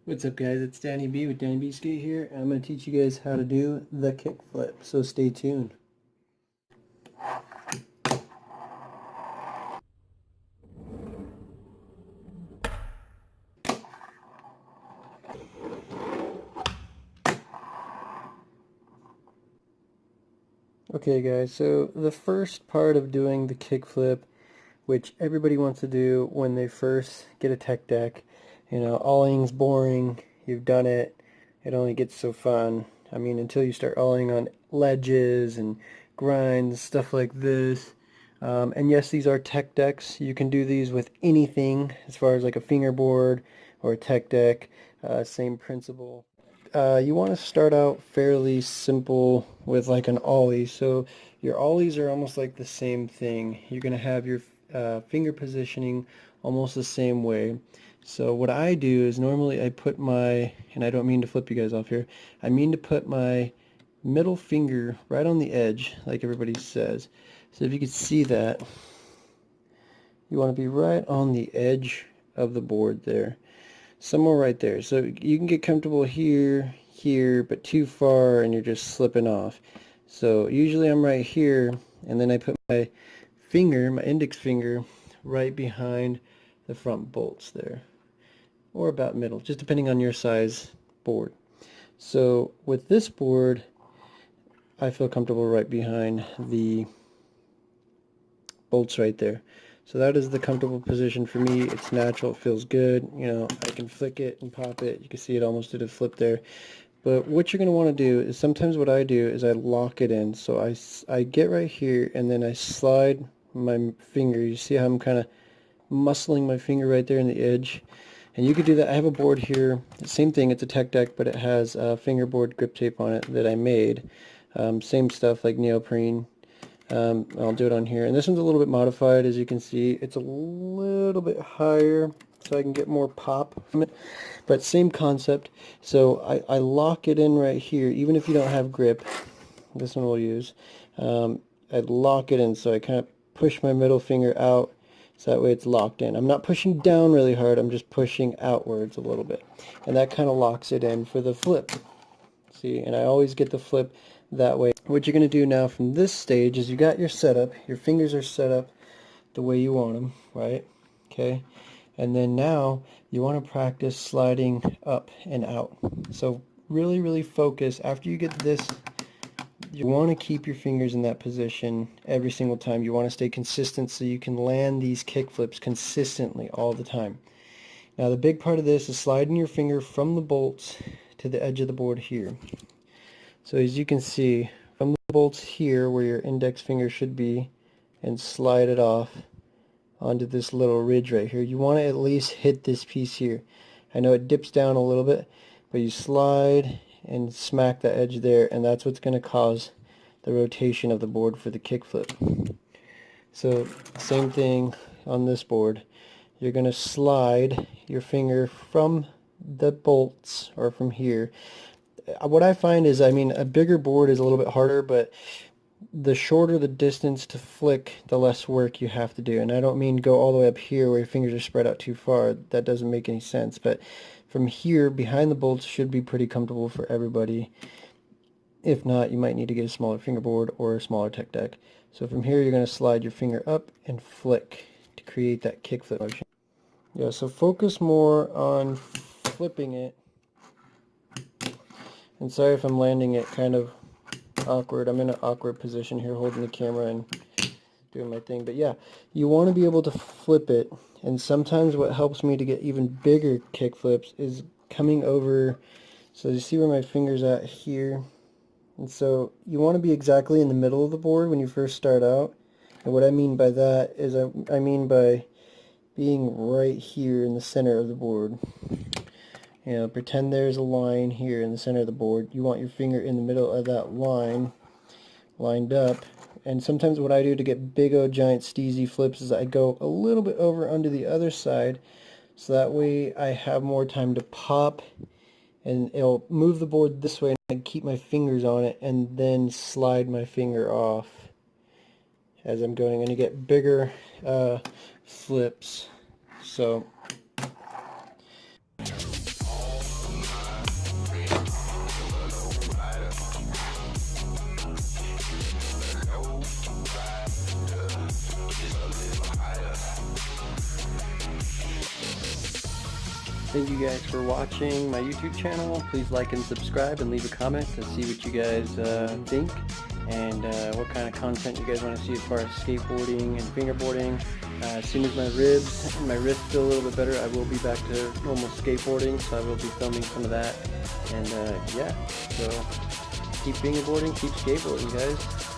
What's up guys, it's Danny B with Danny B Skate here, and I'm going to teach you guys how to do the kickflip, so stay tuned. Okay guys, so the first part of doing the kickflip, which everybody wants to do when they first get a tech deck, ollieing's boring, you've done it, it only gets so fun. I mean, until you start ollieing on ledges and grinds, stuff like this. And yes, these are tech decks. You can do these with anything as far as like a fingerboard or a tech deck. Same principle. You want to start out fairly simple with like an ollie. So your ollies are almost like the same thing. You're going to have your finger positioning almost the same way. So what I do is normally I put my, and I don't mean to flip you guys off here, I mean to put my middle finger right on the edge like everybody says. So if you could see that, you want to be right on the edge of the board there. Somewhere right there. So you can get comfortable here, but too far and you're just slipping off. So usually I'm right here, and then I put my finger, my index finger, right behind the front bolts there. Or about middle, just depending on your size board. So with this board, I feel comfortable right behind the bolts right there. So that is the comfortable position for me. It's natural, it feels good. I can flick it and pop it. You can see it almost did a flip there. But what you're going to want to do is, sometimes what I do is I lock it in. So I get right here and then I slide my finger. You see how I'm kind of muscling my finger right there in the edge? And you could do that. I have a board here. Same thing, it's a tech deck, but it has fingerboard grip tape on it that I made. Same stuff like neoprene. I'll do it on here, and this one's a little bit modified. As you can see, it's a little bit higher so I can get more pop from it, but same concept. So I lock it in right here, even if you don't have grip. This one we'll use. I lock it in, so I kind of push my middle finger out so that way it's locked in. I'm not pushing down really hard, I'm just pushing outwards a little bit, and that kind of locks it in for the flip. See, and I always get the flip that way. What you're going to do now from this stage is you got your setup, your fingers are set up the way you want them, right? Okay, and then now you want to practice sliding up and out. So really focus. After you get this, you want to keep your fingers in that position every single time. You want to stay consistent so you can land these kick flips consistently all the time. Now the big part of this is sliding your finger from the bolts to the edge of the board here. So as you can see, from the bolts here where your index finger should be, and slide it off onto this little ridge right here. You want to at least hit this piece here. I know it dips down a little bit, but you slide and smack the edge there, and that's what's going to cause the rotation of the board for the kickflip. So same thing on this board. You're going to slide your finger from the bolts, or from here. What I find is, I mean, a bigger board is a little bit harder, but the shorter the distance to flick, the less work you have to do. And I don't mean go all the way up here where your fingers are spread out too far. That doesn't make any sense. But from here, behind the bolts should be pretty comfortable for everybody. If not, you might need to get a smaller fingerboard or a smaller tech deck. So from here, you're going to slide your finger up and flick to create that kickflip motion. Yeah, so focus more on flipping it. And sorry if I'm landing it kind of awkward. I'm in an awkward position here holding the camera and doing my thing. But yeah, you want to be able to flip it. And sometimes what helps me to get even bigger kick flips is coming over. So you see where my finger's at here? And so you want to be exactly in the middle of the board when you first start out. And what I mean by that is I mean by being right here in the center of the board. Pretend there's a line here in the center of the board. You want your finger in the middle of that line, lined up. And sometimes what I do to get big old giant steezy flips is I go a little bit over onto the other side, so that way I have more time to pop, and it'll move the board this way, and I keep my fingers on it and then slide my finger off as I'm going, and you get bigger flips. So Thank you guys for watching my YouTube channel. Please like and subscribe and leave a comment to see what you guys think and what kind of content you guys want to see as far as skateboarding and fingerboarding. As soon as my ribs and my wrists feel a little bit better, I will be back to normal skateboarding, so I will be filming some of that. And yeah, so keep fingerboarding, keep skateboarding, guys.